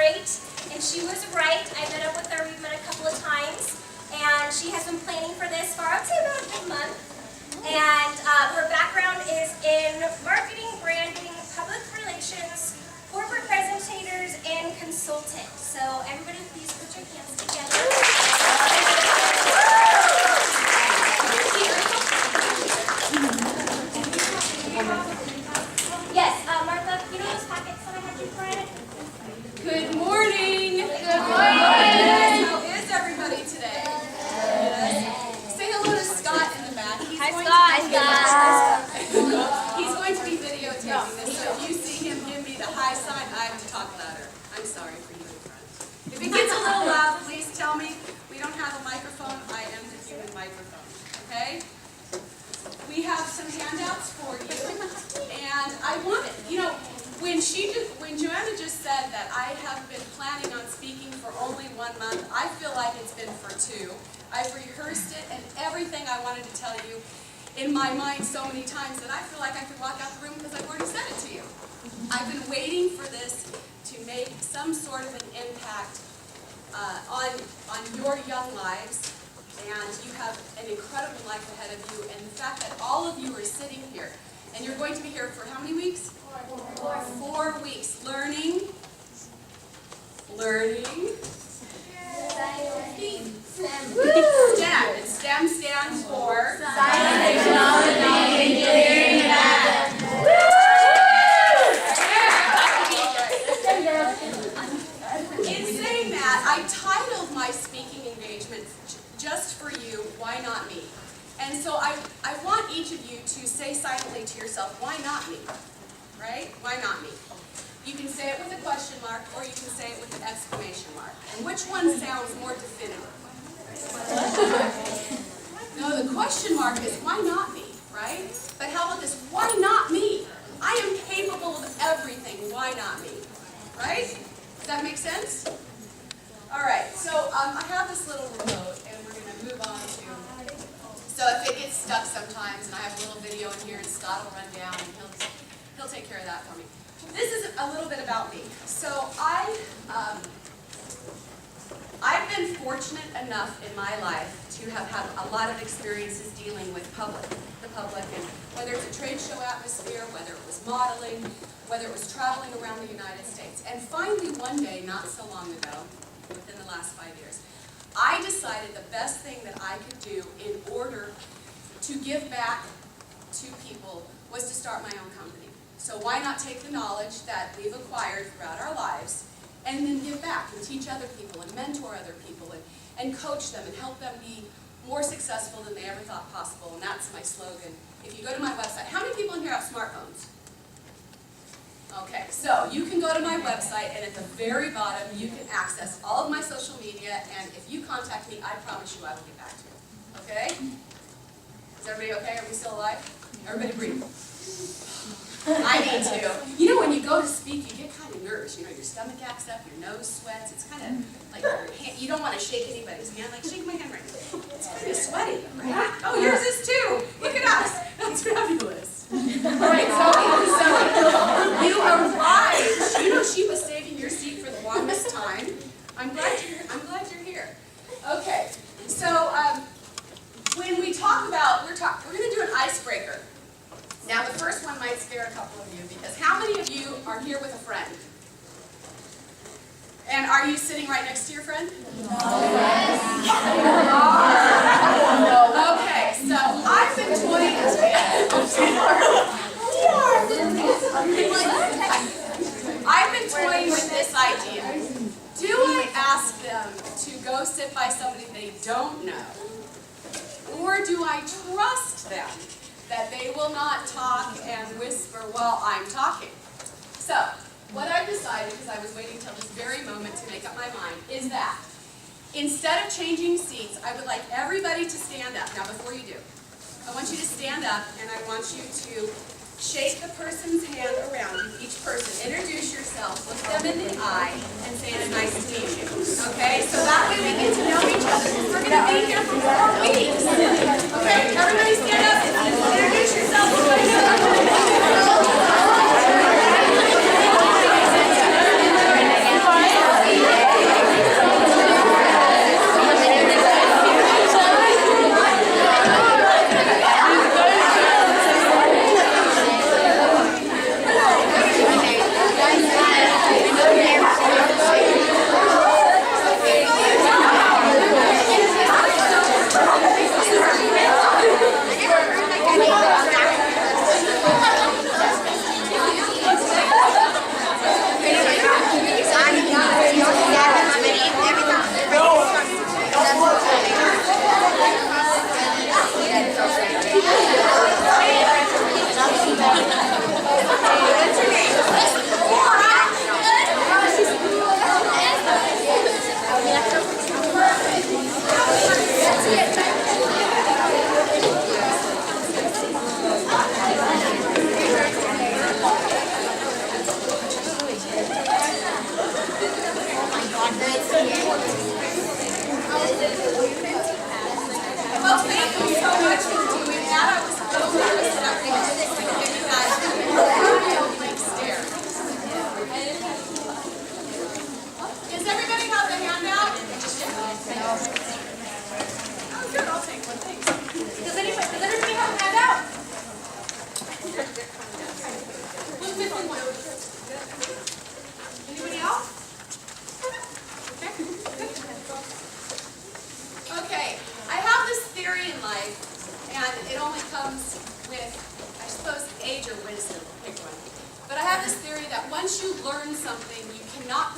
great, and she was right. I met up with her, we've met a couple of times, and she has been planning for this for, I would say, about a good month. And her background is in marketing, branding, public relations, corporate presentators, and consultant. So everybody please put your hands together. Yes, Martha, you know those packets that I had you print? Good morning. Good morning. How is everybody today? Yes. Say hello to Scott in the back. Hi, Scott. He's going to be videotaping this, so if you see him give me the high sign, I have to talk louder. I'm sorry for you in front. If it gets a little loud, please tell me. We don't have a microphone. I am the human microphone. Okay? We have some handouts for you, and I want, when Joanna just said that I have been planning on speaking for only 1 month, I feel like it's been for 2. I've rehearsed it and everything I wanted to tell you in my mind so many times that I feel like I could walk out the room because I've already said it to you. I've been waiting for this to make some sort of an impact on your young lives. And you have an incredible life ahead of you, and the fact that all of you are sitting here, and you're going to be here for how many weeks? 4 weeks. Learning. STEM. And STEM stands for Science, Technology, Engineering, and Math. In saying that, I titled my speaking engagement just for you, why not me? And so I want each of you to say silently to yourself, why not me? Right? Why not me? You can say it with a question mark, or you can say it with an exclamation mark. And which one sounds more definitive? No, the question mark is, why not me? Right? But how about this? Why not me? I am capable of everything. Why not me? Right? Does that make sense? All right, so I have this little remote, and we're going to move on to, so if it gets stuck sometimes, and I have a little video in here, and Scott will run down, and he'll take care of that for me. This is a little bit about me. So I've been fortunate enough in my life to have had a lot of experiences dealing with the public, and whether it's a trade show atmosphere, whether it was modeling, whether it was traveling around the United States. And finally, one day, not so long ago, within the last 5 years, I decided the best thing that I could do in order to give back to people was to start my own company. So why not take the knowledge that we've acquired throughout our lives and then give back and teach other people and mentor other people and coach them and help them be more successful than they ever thought possible. And that's my slogan. If you go to my website, how many people in here have smartphones? Okay, so you can go to my website, and at the very bottom, you can access all of my social media, and if you contact me, I promise you I will get back to you. Okay? Is everybody okay? Are we still alive? Everybody breathe. I need to. You know, when you go to speak, you get kind of nervous. You know, your stomach acts up, your nose sweats. It's kind of like your hand, you don't want to shake anybody's hand. Like, shake my hand right now. It's kind of sweaty, right? Oh, yours is too. Look at us. That's fabulous. All right, so you arrived. You know, she was saving your seat for the longest time. I'm glad you're here. Okay, so when we talk about, we're going to do an icebreaker. Now, the first one might scare a couple of you, because how many of you are here with a friend? And are you sitting right next to your friend? No. Okay, so I've been toying with this idea. Do I ask them to go sit by somebody they don't know? Or do I trust them that they will not talk and whisper while I'm talking? So, what I've decided, because I was waiting until this very moment to make up my mind, is that instead of changing seats, I would like everybody to stand up. Now, before you do, I want you to stand up, and I want you to shake the person's hand around you, each person. Introduce yourself, look them in the eye, and say it's nice to meet you. Okay? So that way we get to know each other. We're going to be here for 4 weeks. Okay? Everybody stand up. Introduce yourself.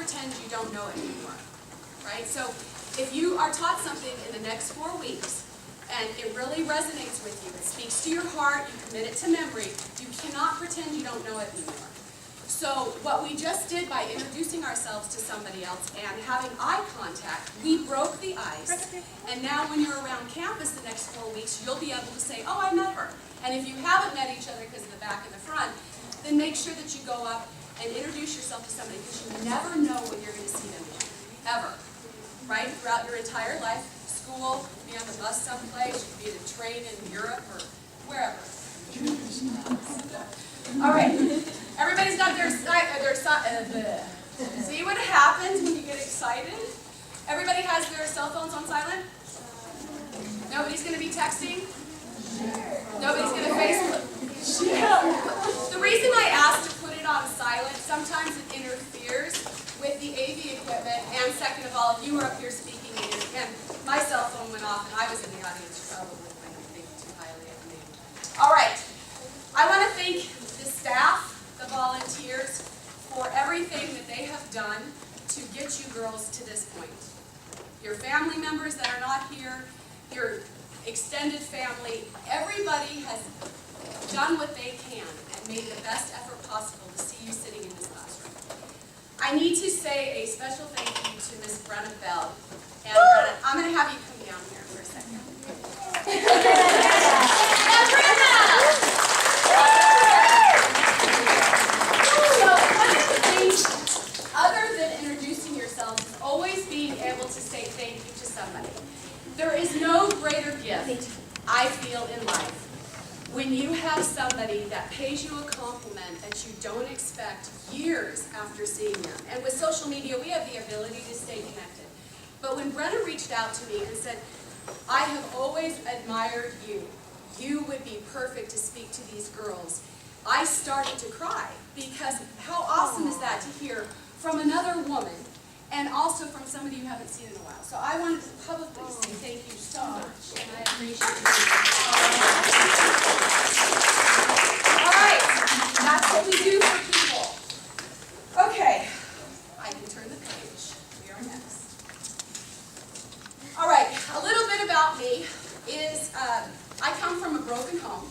pretend you don't know it anymore, right? So if you are taught something in the next 4 weeks, and it really resonates with you, it speaks to your heart, you commit it to memory, you cannot pretend you don't know it anymore. So what we just did by introducing ourselves to somebody else and having eye contact, we broke the ice. And now when you're around campus the next 4 weeks, you'll be able to say, oh, I met her. And if you haven't met each other because of the back and the front, then make sure that you go up and introduce yourself to somebody, because you never know when you're going to see them again, ever. Right? Throughout your entire life, school, be on the bus someplace, you could be at a train in Europe or wherever. All right. Everybody's got their see what happens when you get excited? Everybody has their cell phones on silent? Nobody's going to be texting? Nobody's going to Facebook? The reason I asked to put it on silent, sometimes it interferes with the AV equipment, and second of all, if you were up here speaking and my cell phone went off and I was in the audience, you probably wouldn't think too highly of me. All right. I want to thank the staff, the volunteers, for everything that they have done to get you girls to this point. Your family members that are not here, your extended family, everybody has done what they can and made the best effort possible to see you sitting in this classroom. I need to say a special thank you to Miss Brenna Bell. And Brenna, I'm going to have you come down here for a second. There is no greater gift, I feel, in life when you have somebody that pays you a compliment that you don't expect years after seeing them. And with social media, we have the ability to stay connected. But when Brenna reached out to me and said, I have always admired you. You would be perfect to speak to these girls. I started to cry, because how awesome is that to hear from another woman, and also from somebody you haven't seen in a while. So I wanted to publicly say thank you so much, and I appreciate it. All right, that's what we do for people. Okay, I can turn the page. We are next. All right, a little bit about me is I come from a broken home,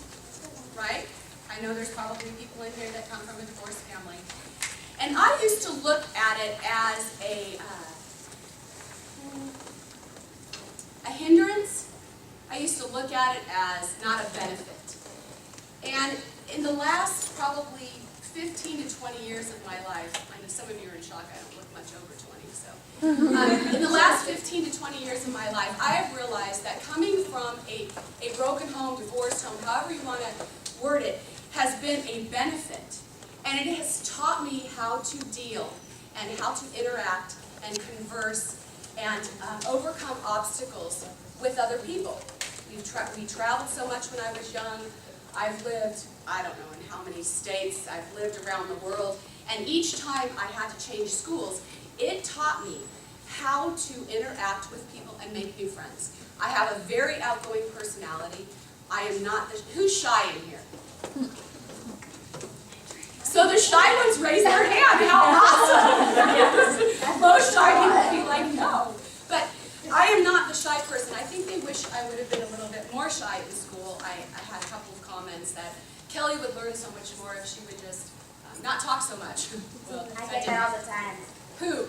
right? I know there's probably people in here that come from a divorced family. And I used to look at it as a hindrance. I used to look at it as not a benefit. And in the last probably 15 to 20 years of my life, I know some of you are in shock, I don't look much over 20, so. In the last 15 to 20 years of my life, I have realized that coming from a broken home, divorced home, however you want to word it, has been a benefit. And it has taught me how to deal and how to interact and converse and overcome obstacles with other people. We traveled so much when I was young. I've lived, I don't know in how many states, I've lived around the world, and each time I had to change schools, it taught me how to interact with people and make new friends. I have a very outgoing personality. I am not who's shy in here? So the shy ones raise their hand. How awesome! Most shy people be like, no. But I am not the shy person. I think they wish I would have been a little bit more shy in school. I had a couple of comments that Kelly would learn so much more if she would just not talk so much. Well, I get that all the time. Who?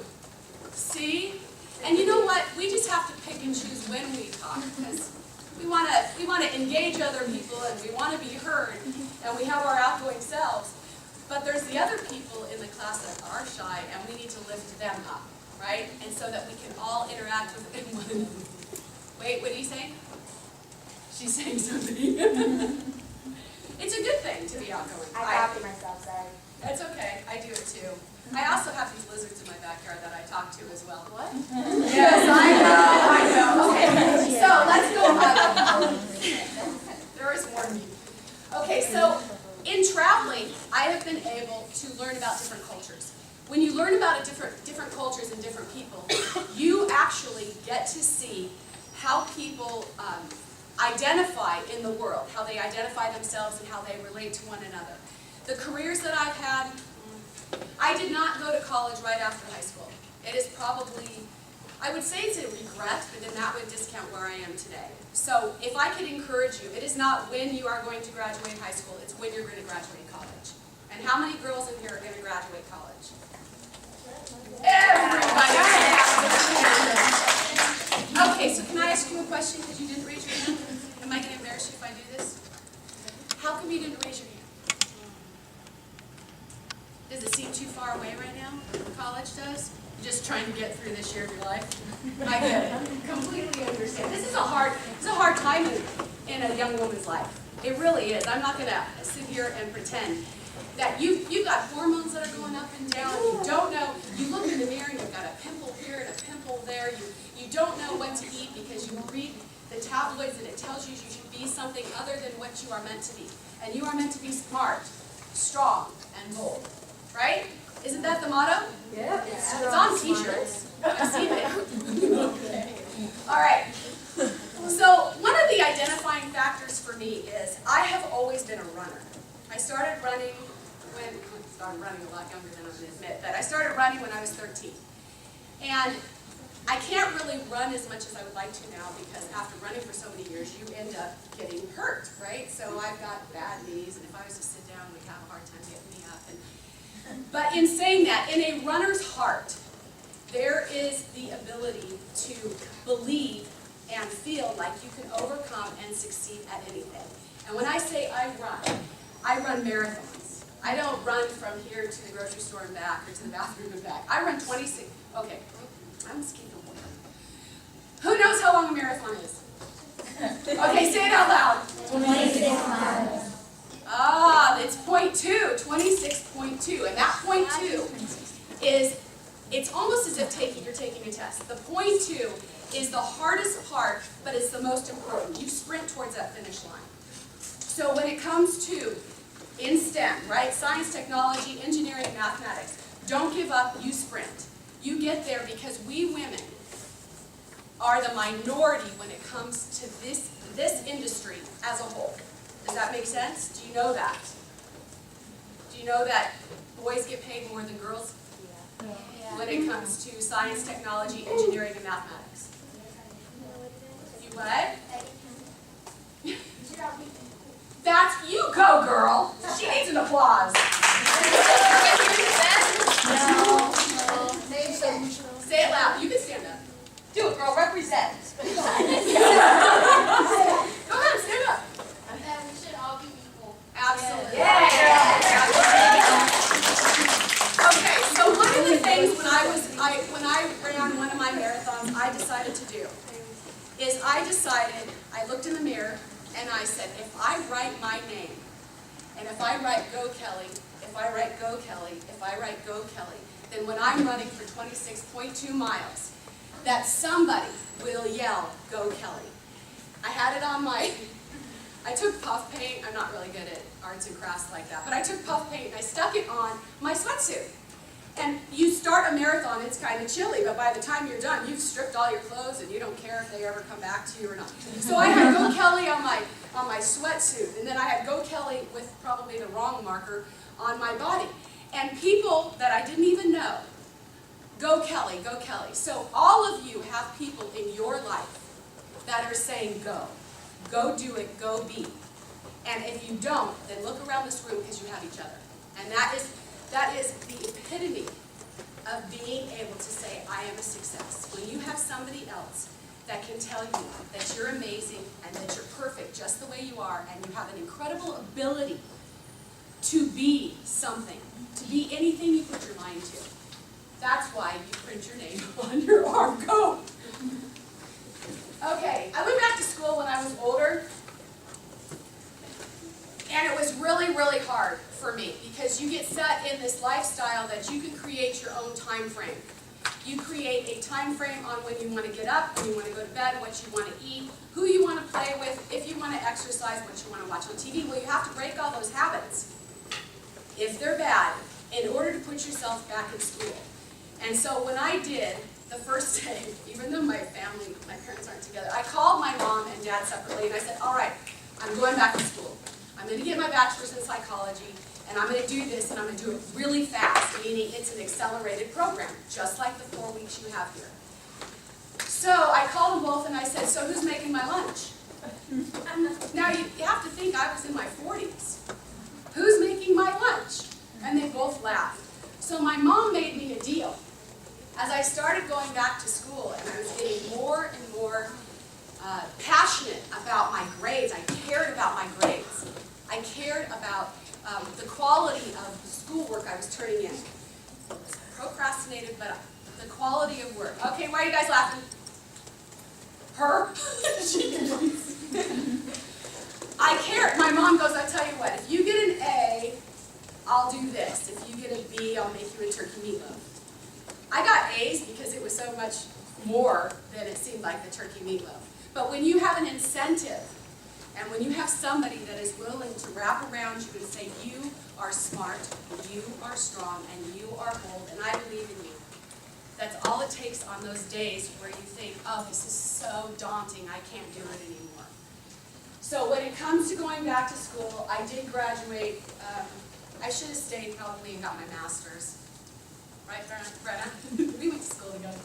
See? And you know what? We just have to pick and choose when we talk, because we want to engage other people and we want to be heard, and we have our outgoing selves. But there's the other people in the class that are shy, and we need to lift them up, right? And so that we can all interact with one another. Wait, what are you saying? She's saying something. It's a good thing to be outgoing. I copy myself, sorry. That's okay. I do it too. I also have these lizards in my backyard that I talk to as well. What? Yes, I know. Okay, so let's go on. There is more me. Okay, so in traveling, I have been able to learn about different cultures. When you learn about different cultures and different people, you actually get to see how people identify in the world, how they identify themselves and how they relate to one another. The careers that I've had, I did not go to college right after high school. It is probably, I would say it's a regret, but then that would discount where I am today. So if I could encourage you, it is not when you are going to graduate high school, it's when you're going to graduate college. And how many girls in here are going to graduate college? Everybody! Okay, so can I ask you a question because you didn't raise your hand? Am I going to embarrass you if I do this? How come you didn't raise your hand? Does it seem too far away right now? College does? You're just trying to get through this year of your life? I get it. Completely understand. This is a hard time in a young woman's life. It really is. I'm not going to sit here and pretend that you've got hormones that are going up and down. You don't know. You look in the mirror and you've got a pimple here and a pimple there. You don't know what to eat because you read the tabloids and it tells you should be something other than what you are meant to be. And you are meant to be smart, strong, and bold. Right? Isn't that the motto? Yeah. It's on t-shirts. I've seen it. Okay. All right. So one of the identifying factors for me is I have always been a runner. I started running a lot younger than I'm going to admit, but I started running when I was 13. And I can't really run as much as I would like to now because after running for so many years, you end up getting hurt, right? So I've got bad knees, and if I was to sit down, we'd have a hard time getting me up. But in saying that, in a runner's heart, there is the ability to believe and feel like you can overcome and succeed at anything. And when I say I run marathons. I don't run from here to the grocery store and back, or to the bathroom and back. I run 26, okay, I'm skipping one. Who knows how long a marathon is? Okay, say it out loud. 26 miles. Ah, it's 0.2, 26.2. And that 0.2 is, it's almost as if you're taking a test. The 0.2 is the hardest part, but it's the most important. You sprint towards that finish line. So when it comes to in STEM, right, science, technology, engineering, mathematics, don't give up, you sprint. You get there because we women are the minority when it comes to this industry as a whole. Does that make sense? Do you know that? Do you know that boys get paid more than girls? Yeah. When it comes to science, technology, engineering, and mathematics? You what? That's, you go, girl. She needs an applause. No. Say it loud. You can stand up. Do it, girl. Represent. Go ahead, stand up. That we should all be equal. Absolutely. Yeah. Okay, so one of the things when I ran one of my marathons, I decided to do is I looked in the mirror and I said, if I write my name, and if I write Go Kelly, if I write Go Kelly, if I write Go Kelly, then when I'm running for 26.2 miles, that somebody will yell, Go Kelly. I had it on I took puff paint. I'm not really good at arts and crafts like that, but I took puff paint and I stuck it on my sweatsuit. And you start a marathon, it's kind of chilly, but by the time you're done, you've stripped all your clothes and you don't care if they ever come back to you or not. So I had Go Kelly on my sweatsuit, and then I had Go Kelly with probably the wrong marker on my body. And people that I didn't even know, Go Kelly, Go Kelly. So all of you have people in your life that are saying go. Go do it, go be. And if you don't, then look around this room because you have each other. And that is the epitome of being able to say, I am a success. When you have somebody else that can tell you that you're amazing and that you're perfect just the way you are, and you have an incredible ability to be something, to be anything you put your mind to. That's why you print your name on your arm. Go! Okay, I went back to school when I was older, and it was really, really hard for me because you get set in this lifestyle that you can create your own time frame. You create a time frame on when you want to get up, when you want to go to bed, what you want to eat, who you want to play with, if you want to exercise, what you want to watch on TV. Well, you have to break all those habits, if they're bad, in order to put yourself back in school. And so when I did, the first day, even though my parents aren't together, I called my mom and dad separately and I said, all right, I'm going back to school. I'm going to get my bachelor's in psychology, And I'm going to do this, and I'm going to do it really fast, meaning it's an accelerated program, just like the 4 weeks you have here. So I called them both, and I said, so who's making my lunch? Now, you have to think I was in my 40s. Who's making my lunch? And they both laughed. So my mom made me a deal. As I started going back to school, and I was getting more and more passionate about my grades, I cared about my grades. I cared about the quality of schoolwork I was turning in. Procrastinated, but the quality of work. Okay, why are you guys laughing? Her? I cared. My mom goes, I tell you what, if you get an A, I'll do this. If you get a B, I'll make you a turkey meatloaf. I got A's because it was so much more than it seemed like the turkey meatloaf. But when you have an incentive, and when you have somebody that is willing to wrap around you and say, you are smart, you are strong, and you are bold, and I believe in you. That's all it takes on those days where you think, oh, this is so daunting, I can't do it anymore. So when it comes to going back to school, I did graduate. I should have stayed probably and got my master's. Right, Brenna? We went to school together.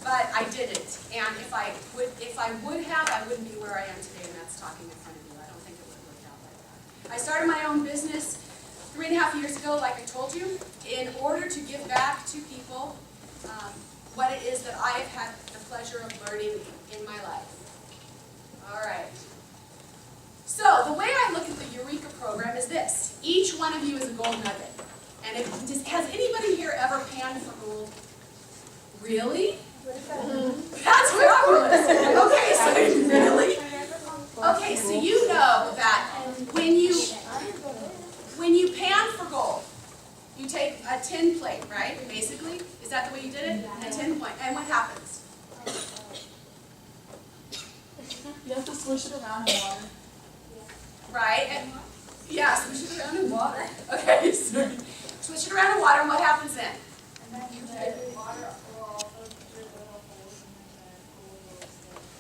But I didn't. And if I would have, I wouldn't be where I am today, and that's talking in front of you. I don't think it would have worked out like that. I started my own business 3.5 years ago, like I told you, in order to give back to people what it is that I have had the pleasure of learning in my life. All right. So the way I look at the Eureka program is this. Each one of you is a gold nugget. And has anybody here ever panned for gold? Really? That's fabulous. Okay, so really? Okay, so you know that when you pan for gold, you take a tin plate, right? Basically, is that the way you did it? A tin plate. And what happens? You have to swish it around in water. Right? And, yeah, swish it around in water. Okay, so swish it around in water, and what happens then?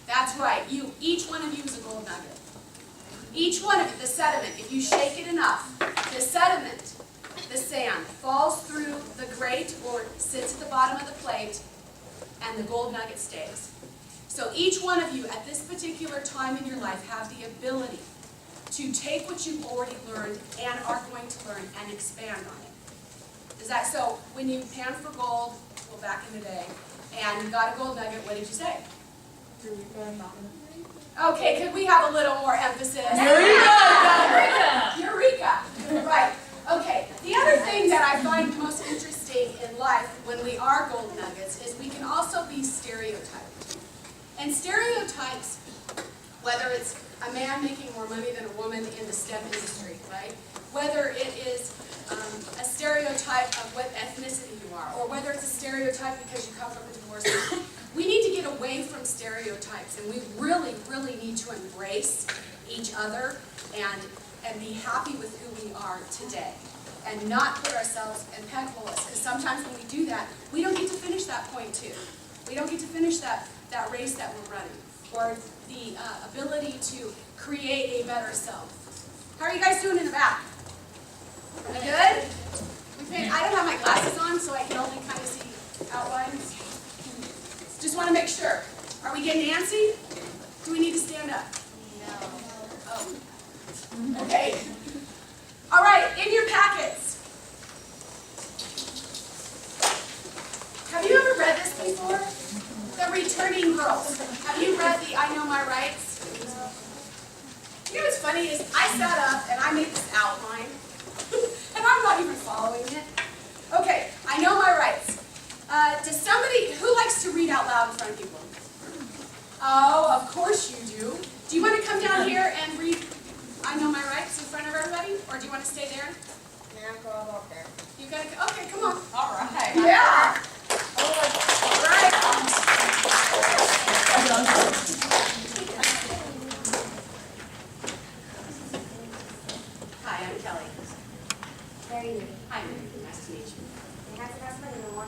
That's right. Each one of you is a gold nugget. Each one of you, the sediment, if you shake it enough, the sediment, the sand, falls through the grate or sits at the bottom of the plate, and the gold nugget stays. So each one of you at this particular time in your life have the ability to take what you've already learned and are going to learn and expand on it. Is that so? When you pan for gold, well, back in the day, and you got a gold nugget, what did you say? Okay, could we have a little more emphasis? Eureka! Eureka! Right. Okay. The other thing that I find most interesting in life when we are gold nuggets is we can also be stereotyped. And stereotypes, whether it's a man making more money than a woman in the STEM industry, right? Whether it is a stereotype of what ethnicity you are, or whether it's a stereotype because you come from a divorce family. We need to get away from stereotypes, and we really, really need to embrace each other and be happy with who we are today, and not put ourselves in pedestals, because sometimes when we do that, we don't get to finish that point too. We don't get to finish that race that we're running, or the ability to create a better self. How are you guys doing in the back? Good? I don't have my glasses on, so I can only kind of see outlines. Just want to make sure. Are we getting antsy? Do we need to stand up? No. Oh. Okay. All right, in your packets. Have you ever read this before? The Returning Girls. Have you read the I Know My Rights? You know what's funny is I sat up and I made this outline. And I'm not even following it. Okay, I know my rights. Does somebody, who likes to read out loud in front of people? Oh, of course you do. Do you want to come down here and read I Know My Rights in front of everybody? Or do you want to stay there? Yeah, go up there. You gotta, okay, come on. All right. Yeah. All right. Hi, I'm Kelly. Very new. Hi, nice to meet you. You have to pass money no more.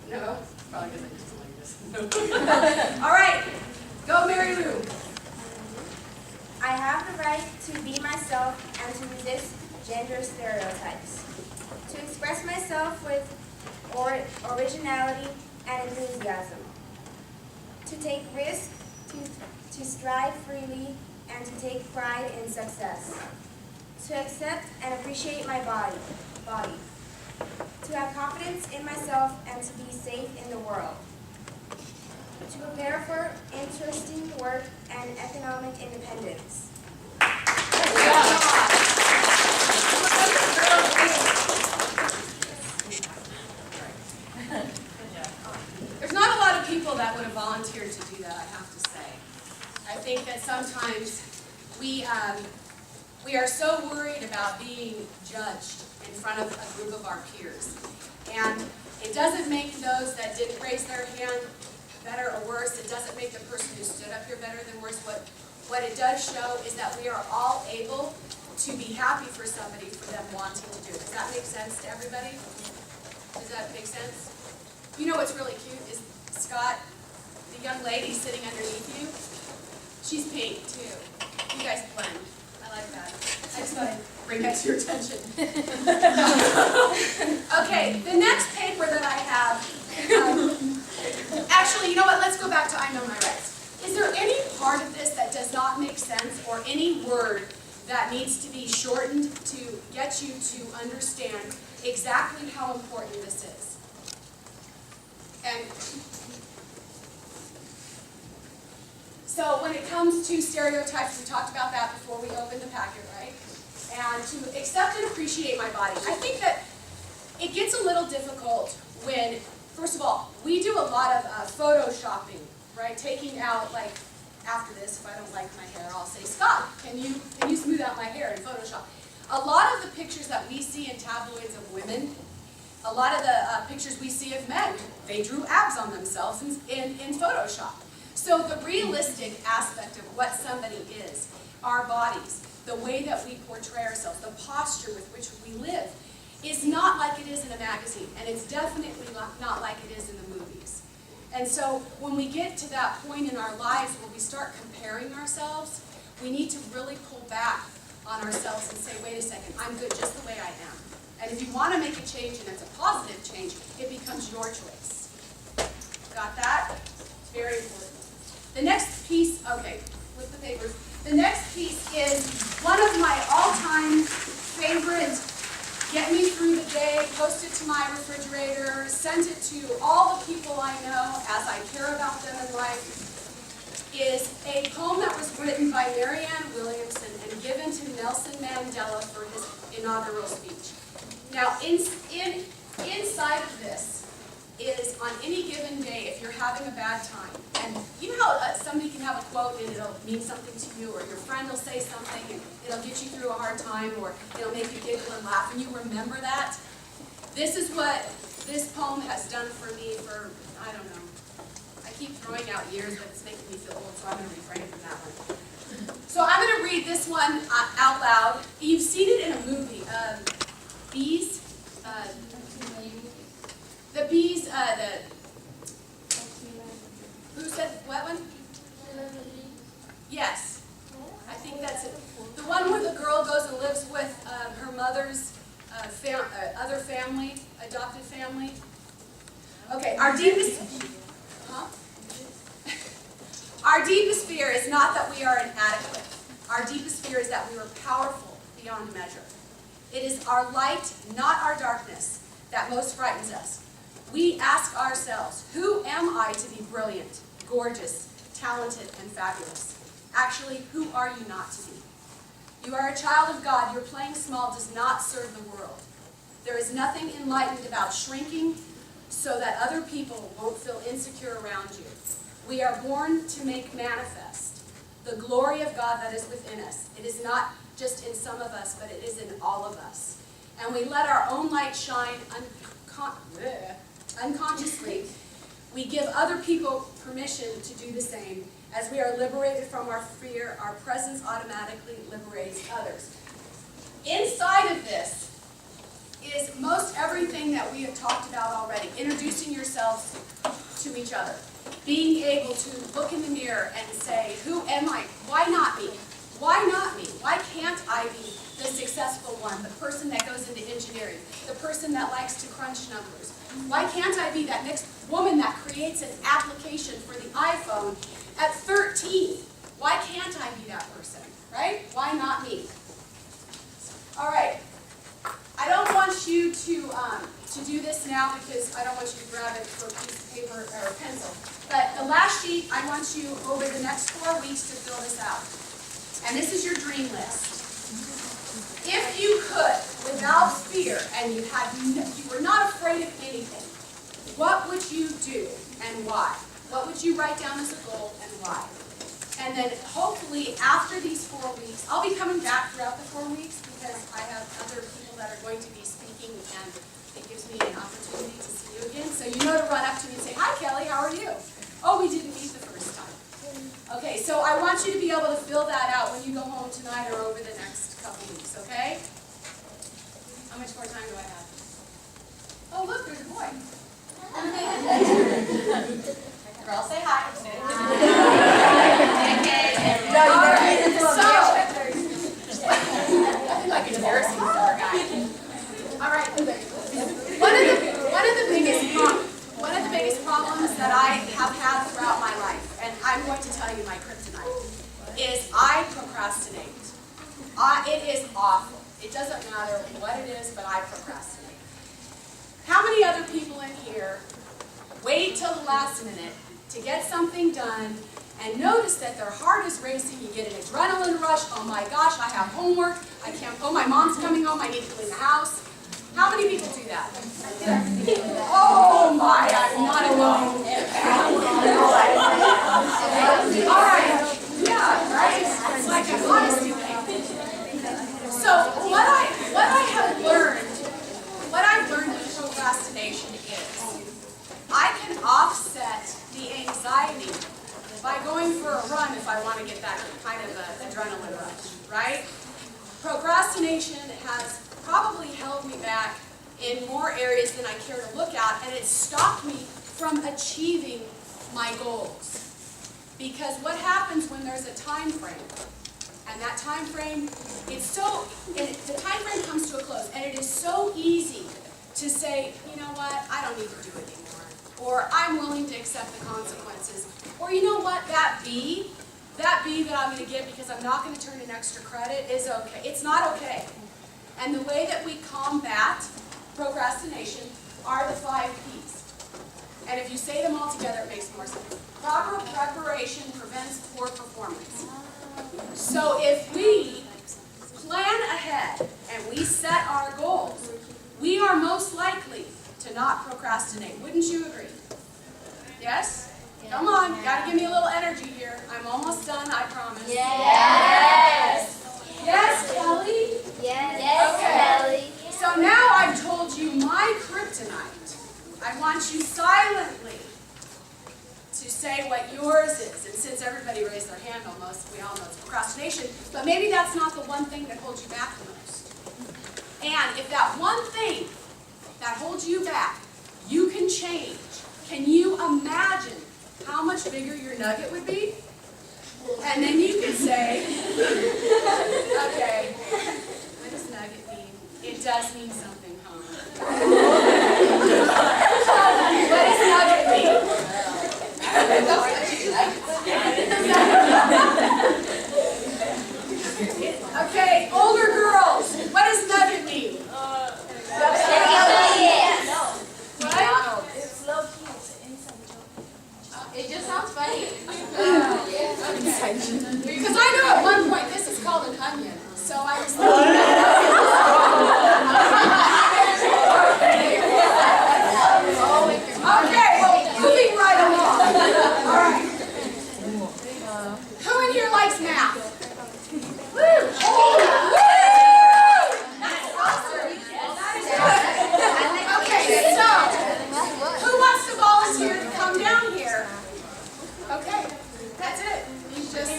No, probably because I just like this. All right, go Mary Lou. I have the right to be myself and to resist gender stereotypes. To express myself with originality and enthusiasm. To take risks, to strive freely, and to take pride in success. To accept and appreciate my body. To have confidence in myself and to be safe in the world. To prepare for interesting work and economic independence. There's not a lot of people that would have volunteered to do that, I have to say. I think that sometimes we are so worried about being judged in front of a group of our peers. And it doesn't make those that didn't raise their hand better or worse. It doesn't make the person who stood up here better than worse. What it does show is that we are all able to be happy for somebody for them wanting to do it. Does that make sense to everybody? Does that make sense? You know what's really cute is Scott, the young lady sitting underneath you. She's pink too. You guys blend. I like that. I just thought I'd bring that to your attention. Okay, the next paper that I have, actually, you know what? Let's go back to I Know My Rights. Is there any part of this that does not make sense or any word that needs to be shortened to get you to understand exactly how important this is? And so when it comes to stereotypes, we talked about that before we opened the packet, right? And to accept and appreciate my body. I think that it gets a little difficult when, first of all, we do a lot of photoshopping, right? Taking out, like, after this, if I don't like my hair, I'll say, Scott, can you smooth out my hair in Photoshop? A lot of the pictures that we see in tabloids of women, a lot of the pictures we see of men, they drew abs on themselves in Photoshop. So the realistic aspect of what somebody is, our bodies, the way that we portray ourselves, the posture with which we live, is not like it is in a magazine, and it's definitely not like it is in the movies. And so when we get to that point in our lives where we start comparing ourselves, we need to really pull back on ourselves and say, wait a second, I'm good just the way I am. And if you want to make a change and it's a positive change, it becomes your choice. Got that? It's very important. The next piece, okay, with the papers. The next piece is one of my all-time favorite, get me through the day, post it to my refrigerator, send it to all the people I know as I care about them in life, is a poem that was written by Marianne Williamson and given to Nelson Mandela for his inaugural speech. Now, inside of this is on any given day, if you're having a bad time, and you know how somebody can have a quote and it'll mean something to you, or your friend will say something and it'll get you through a hard time, or it'll make you giggle and laugh, and you remember that? This is what this poem has done for me for, I don't know, I keep throwing out years, but it's making me feel old, so I'm going to refrain from that one. So I'm going to read this one out loud. You've seen it in a movie, Bees. The bees, who said what one? Yes, I think that's it. The one where the girl goes and lives with her mother's other family, adopted family. Okay, our deepest fear is not that we are inadequate. Our deepest fear is that we are powerful beyond measure. It is our light, not our darkness, that most frightens us. We ask ourselves, who am I to be brilliant, gorgeous, talented, and fabulous? Actually, who are you not to be? You are a child of God. Your playing small does not serve the world. There is nothing enlightened about shrinking so that other people won't feel insecure around you. We are born to make manifest the glory of God that is within us. It is not just in some of us, but it is in all of us. And we let our own light shine unconsciously. We give other people permission to do the same. As we are liberated from our fear, our presence automatically liberates others. Inside of this is most everything that we have talked about already. Introducing yourselves to each other. Being able to look in the mirror and say, who am I? Why not me? Why not me? Why can't I be the successful one, the person that goes into engineering, the person that likes to crunch numbers? Why can't I be that next woman that creates an application for the iPhone at 13? Why can't I be that person, right? Why not me? All right. I don't want you to do this now because I don't want you to grab it for a piece of paper or a pencil. But the last sheet, I want you over the next 4 weeks to fill this out. And this is your dream list. If you could, without fear, and you were not afraid of anything, what would you do and why? What would you write down as a goal and why? And then hopefully after these 4 weeks, I'll be coming back throughout the 4 weeks because I have other people that are going to be speaking and it gives me an opportunity to see you again. So you know to run up to me and say, "Hi Kelly, how are you?" "Oh, we didn't meet the first time." Okay, so I want you to be able to fill that out when you go home tonight or over the next couple weeks, okay? How much more time do I have? Oh, look, there's a boy. Girl, say hi. Nothing like embarrassing for a guy. All right. One of the biggest problems that I have had throughout my life, and I'm going to tell you my kryptonite, is I procrastinate. It is awful. It doesn't matter what it is, but I procrastinate. How many other people in here wait till the last minute to get something done and notice that their heart is racing, you get an adrenaline rush, oh my gosh, I have homework, I can't, oh my mom's coming home, I need to clean the house. How many people do that? Oh my, I'm not alone. All right, yeah, right? It's like a honesty thing. So what I've learned with procrastination is I can offset the anxiety by going for a run if I want to get that kind of adrenaline rush, right? Procrastination has probably held me back in more areas than I care to look at, and it stopped me from achieving my goals. Because what happens when there's a time frame, and that time frame, the time frame comes to a close, and it is so easy to say, you know what, I don't need to do it anymore, or I'm willing to accept the consequences, or you know what, that B that I'm going to get because I'm not going to turn in extra credit is okay. It's not okay. And the way that we combat procrastination are the 5 P's. And if you say them all together, it makes more sense. Proper preparation prevents poor performance. So if we plan ahead and we set our goals, we are most likely to not procrastinate. Wouldn't you agree? Yes? Come on, you gotta give me a little energy here. I'm almost done, I promise. Yes. Yes, Kelly? Yes, Okay. Kelly. So now I've told you my kryptonite. I want you silently to say what yours is. And since everybody raised their hand almost, we all know it's procrastination. But maybe that's not the one thing that holds you back the most. And if that one thing that holds you back, you can change. Can you imagine how much bigger your nugget would be? And then you could say, okay, what does nugget mean? It does mean something, huh? What does nugget mean? Okay, older girls, what does nugget mean? It just sounds funny. Because I know at one point this is called an onion, so I was okay, well, moving right along. All right. Who in here likes math? Woo! Oh, woo! That's awesome. Okay, so who wants to volunteer to come down here? Okay, that's it. You just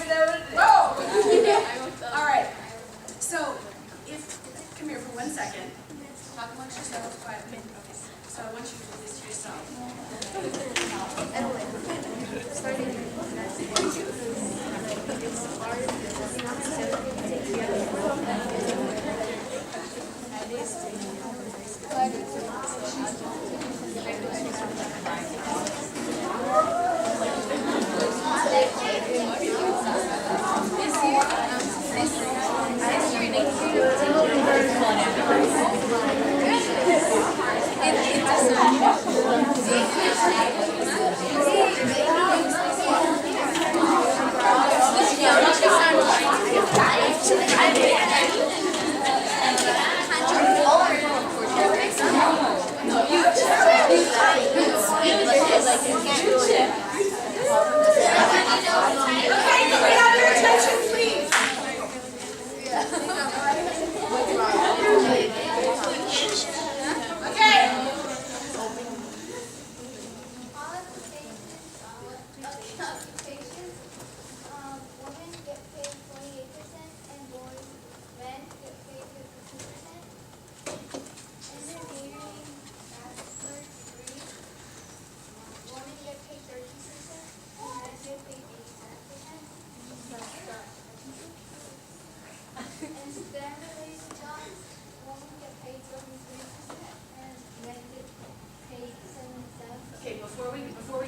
whoa. All right. So if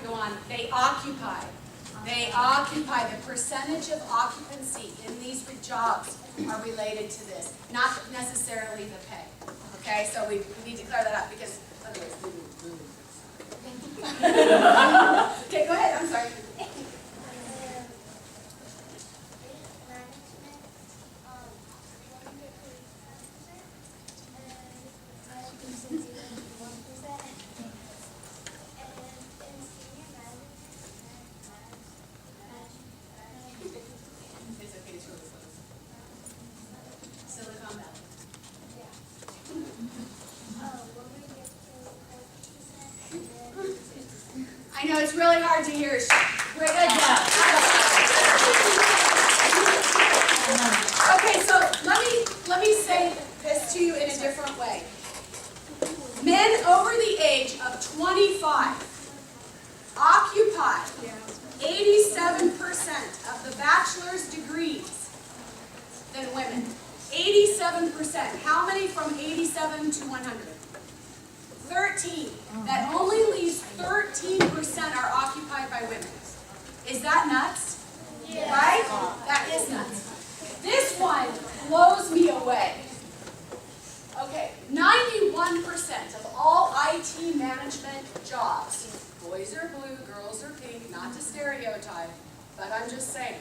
go on. They occupy. They occupy. The percentage of occupancy in these jobs are related to this, not necessarily the pay. Okay, so we need to clear that up because otherwise we will lose. Okay, go ahead. I'm sorry. It's okay, it's really close. Silicon Valley. I know it's really hard to hear. Great job. Okay, so let me say this to you in a different way. Men over the age of 25 occupy 87% of the bachelor's degrees than women. 87%. How many from 87 to 100? 13. That only leaves 13% are occupied by women. Is that nuts? Yeah. Right? That is nuts. This one blows me away. Okay, 91% of all IT management jobs, boys are blue, girls are pink, not to stereotype, but I'm just saying,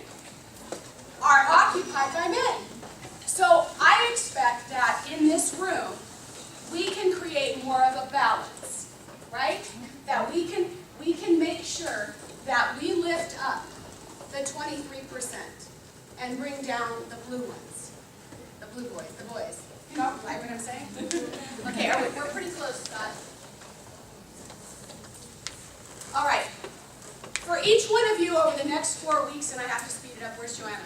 are occupied by men. So I expect that in this room, we can create more of a balance, right? That we can make sure that we lift up the 23% and bring down the blue ones, the blue boys, the boys. You know what I'm saying? Okay, we're pretty close, Scott. All right. For each one of you over the next 4 weeks, and I have to speed it up. Where's Joanna?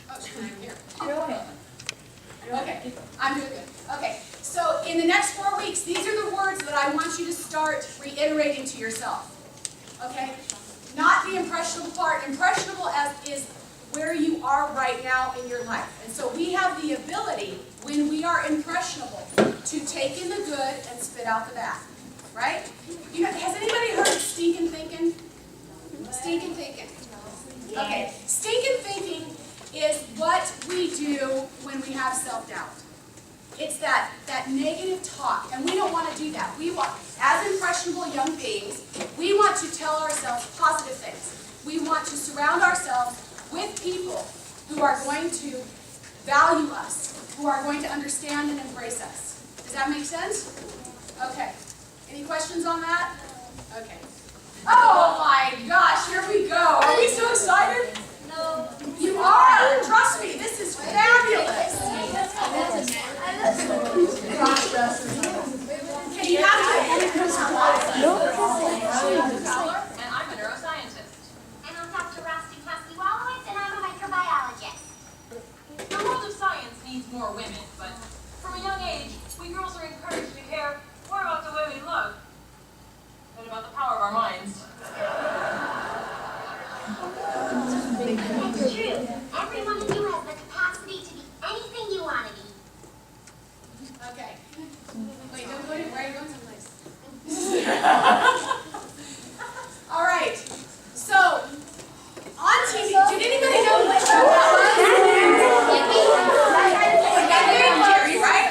Oh, Joanna, here. Okay, I'm doing good. Okay, so in the next 4 weeks, these are the words that I want you to start reiterating to yourself. Okay? Not the impressionable part. Impressionable is where you are right now in your life. And so we have the ability, when we are impressionable, to take in the good and spit out the bad. Right? You know, has anybody heard of stinking thinking? Stinking thinking. Okay. Stinking thinking is what we do when we have self-doubt. It's that negative talk, and we don't want to do that. We want, as impressionable young beings, we want to tell ourselves positive things. We want to surround ourselves with people who are going to value us, who are going to understand and embrace us. Does that make sense? Okay. Any questions on that? Okay. Oh my gosh, here we go. Are we so excited? No. You are? Trust me, this is fabulous. Can you have And I'm a neuroscientist. And I'm Dr. Rusty Cassidy-Wallowitz, and I'm a microbiologist. The world of science needs more women, but from a young age, we girls are encouraged to care more about the way we look than about the power of our minds. It's true. Every one of you has the capacity to be anything you want to be. Okay. Wait, don't go to where are you going someplace? All right. So, on TV, did anybody know what show that was? Jerry, right?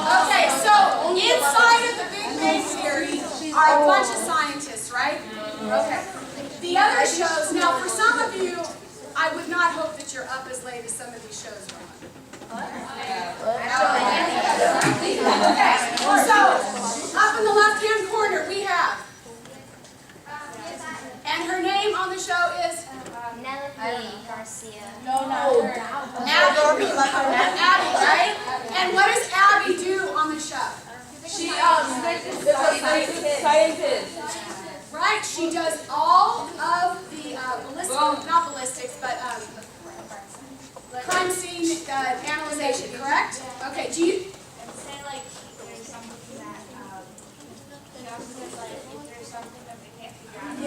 Okay, so inside of the Big Bang Theory are a bunch of scientists, right? Okay. The other shows, now for some of you, I would not hope that you're up as late as some of these shows are on. Okay, so up in the left-hand corner we have, and her name on the show is Penelope Garcia. Abby, right? And what does Abby do on the show? She scientist. Right, she does all of the not ballistics, but crime scene analyzation, correct? Okay, do you? And say like there's something that the doctor says like if there's something that they can't figure out.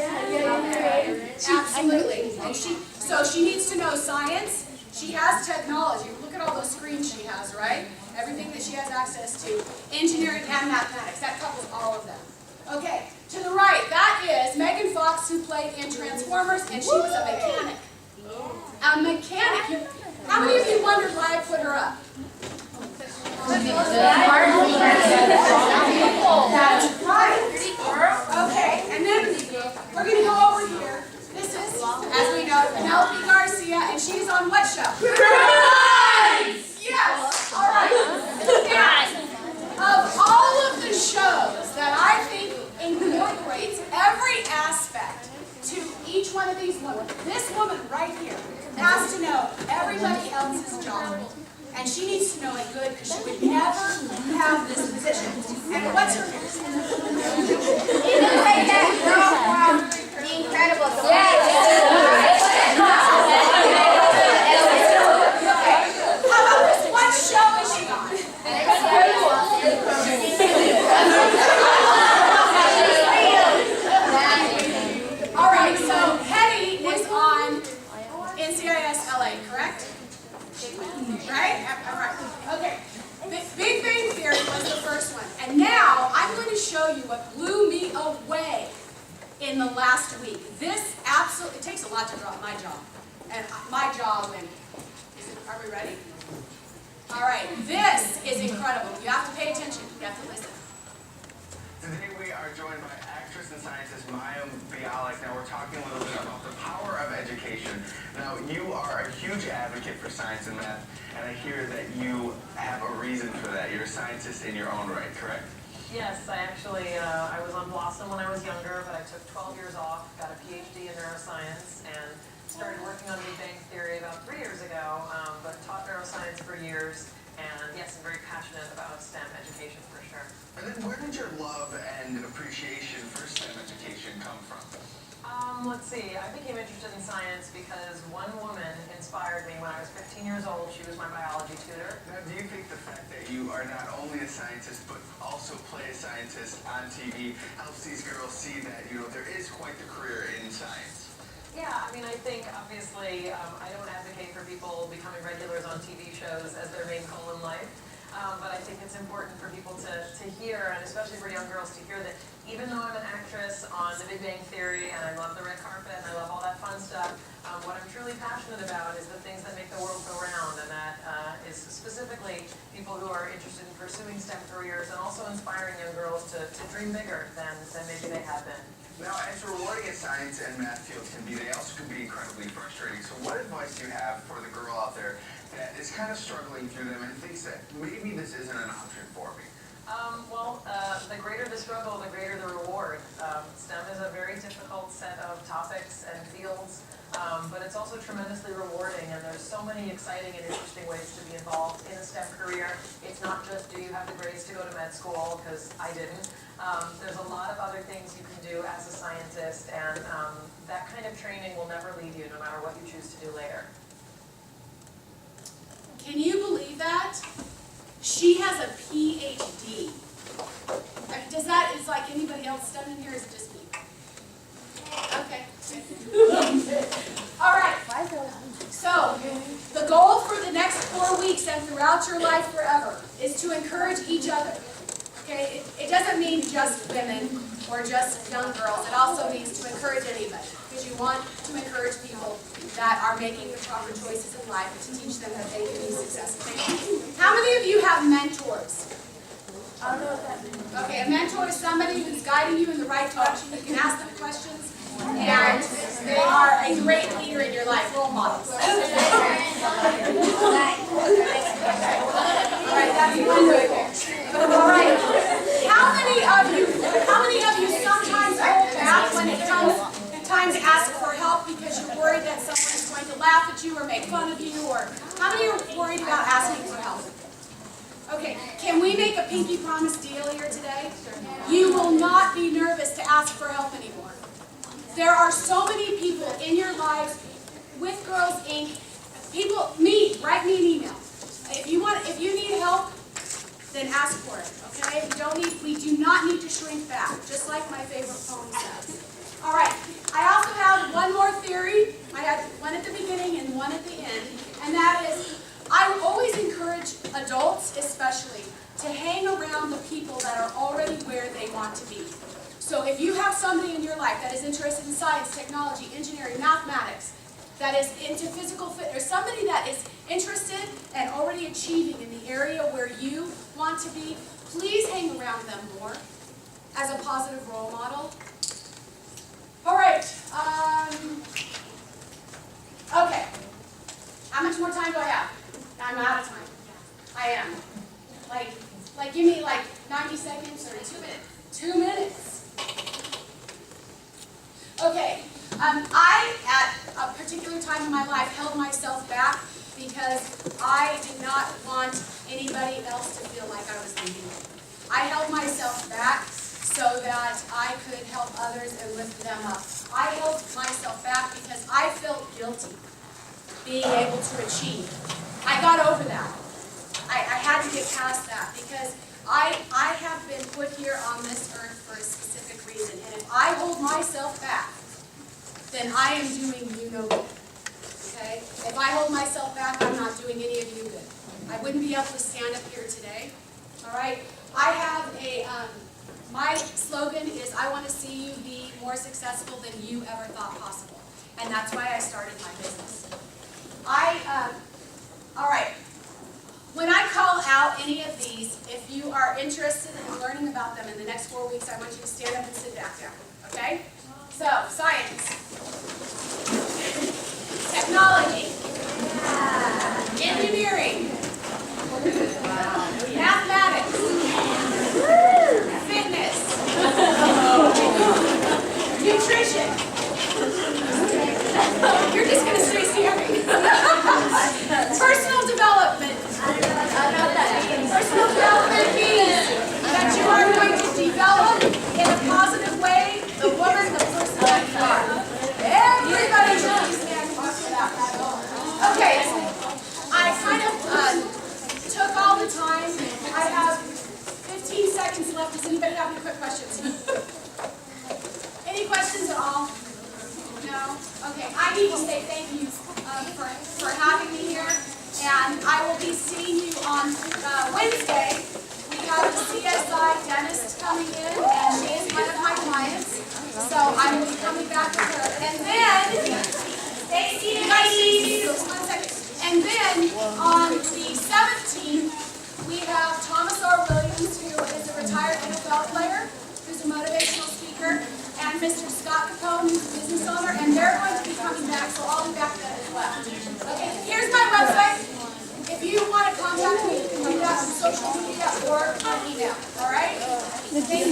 Absolutely. And so she needs to know science. She has technology. Look at all those screens she has, right? Everything that she has access to. Engineering and mathematics. That covers all of them. Okay, to the right, that is Megan Fox, who played in Transformers, and she was a mechanic. A mechanic. How many of you wondered why I put her up? That's right. Okay, and then we're going to go over here. This is, as we know, Penelope Garcia, and she's on what show? Yes! All right. Of all of the shows that I think incorporates every aspect to each one of these women, this woman right here has to know everybody else's job. And she needs to know it good because she would never have this position. And what's her name? You look like that girl from The Incredibles. How about this? What show is she on? All right, so Hetty is on NCIS LA, correct? Right? All right. Okay. Big Bang Theory was the first one. And now I'm going to show you what blew me away in the last week. This absolutely, it takes a lot to drop my jaw. And my jaw went. Are we ready? All right. This is incredible. You have to pay attention. You have to listen. Today we are joined by actress and scientist Maya Bialik. Now we're talking a little bit about the power of education. Now you are a huge advocate for science and math, and I hear that you have a reason for that. You're a scientist in your own right, correct? Yes, I actually, I was on Blossom when I was younger, but I took 12 years off, got a PhD in neuroscience, and started working on Big Bang Theory about 3 years ago, but taught neuroscience for years, and yes, I'm very passionate about STEM education for sure. And then where did your love and appreciation for STEM education come from? Let's see, I became interested in science because one woman inspired me when I was 15 years old. She was my biology tutor. Now, do you think the fact that you are not only a scientist, but also play a scientist on TV helps these girls see that, you know, there is quite the career in science? Yeah, I mean, I think obviously I don't advocate for people becoming regulars on TV shows as their main goal in life. But I think it's important for people to hear, and especially for young girls to hear that even though I'm an actress on The Big Bang Theory, and I love the red carpet, and I love all that fun stuff, what I'm truly passionate about is the things that make the world go round, and that is specifically people who are interested in pursuing STEM careers, and also inspiring young girls to dream bigger than maybe they have been. Now, as rewarding as science and math fields can be, they also can be incredibly frustrating. So what advice do you have for the girl out there that is kind of struggling through them and thinks that maybe this isn't an option for me? The greater the struggle, the greater the reward. STEM is a very difficult set of topics and fields, but it's also tremendously rewarding, and there's so many exciting and interesting ways to be involved in a STEM career. It's not just do you have the grades to go to med school, because I didn't. There's a lot of other things you can do as a scientist, and that kind of training will never leave you no matter what you choose to do later. Can you believe that? She has a PhD. Does that, is like anybody else STEM in here, or is it just me? Okay. All right. So, the goal for the next 4 weeks and throughout your life forever is to encourage each other. Okay? It doesn't mean just women or just young girls. It also means to encourage anybody, because you want to encourage people that are making the proper choices in life to teach them that they can be successful. How many of you have mentors? I don't know what that means. Okay, a mentor is somebody who's guiding you in the right direction. You can ask them questions, and they are a great leader in your life, role models. All right, that's one right there. All right, how many of you sometimes hold back when it comes time to ask for help because you're worried that someone's going to laugh at you or make fun of you, or how many are worried about asking for help? Okay, can we make a pinky promise deal here today? You will not be nervous to ask for help anymore. There are so many people in your lives with Girls Inc. People, write me an email. If you need help, then ask for it. Okay? We do not need to shrink back, just like my favorite poem says. All right. I also have one more theory. technology, engineering, mathematics, that is into physical fitness, somebody that is interested and already achieving in the area where you want to be, please hang around them more as a positive role model. All right. Okay. How much more time do I have? I'm out of time. I am. Like, give me like 90 seconds or 2 minutes. 2 minutes. Okay. I, at a particular time in my life, held myself back because I did not want anybody else to feel like I was leaving. I held myself back so that I could help others and lift them up. I held myself back because I felt guilty being able to achieve. I got over that. I had to get past that because I have been put here on this earth for a specific reason. And if I hold myself back, then I am doing you no good. Okay? If I hold myself back, I'm not doing any of you good. I wouldn't be able to stand up here today. All right? I have a, my slogan is, I want to see you be more successful than you ever thought possible. And that's why I started my business. All right. When I call out any of these, if you are interested in learning about them in the next 4 weeks, I want you to stand up and sit back down. Okay? So, science. Technology. Engineering. Mathematics. Fitness. Nutrition. You're just going to stay staring. Personal development. Personal development means that you are going to develop in a positive way the woman, the person that you are. Everybody should be standing up for that. Okay, I kind of took all the time. I have 15 seconds left. Does anybody have any quick questions? Any questions at all? No? Okay, I need to say thank you for having me here. And I will be seeing you on Wednesday. We have the CSI dentist coming in, and she is one of my clients. So I will be coming back with her. And then, Stacy, one second. And then on the 17th, we have Thomas R. Williams, who is a retired NFL player, who's a motivational speaker, and Mr. Scott Capone, who's a business owner, and they're going to be coming back, so I'll be back then as well. Okay, here's my website. If you want to contact me, you can do that on social media or on email. All right? Thank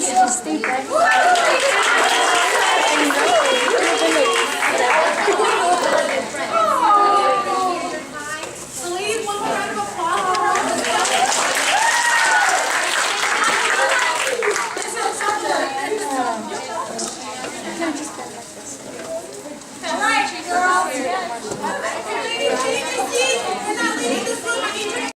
you.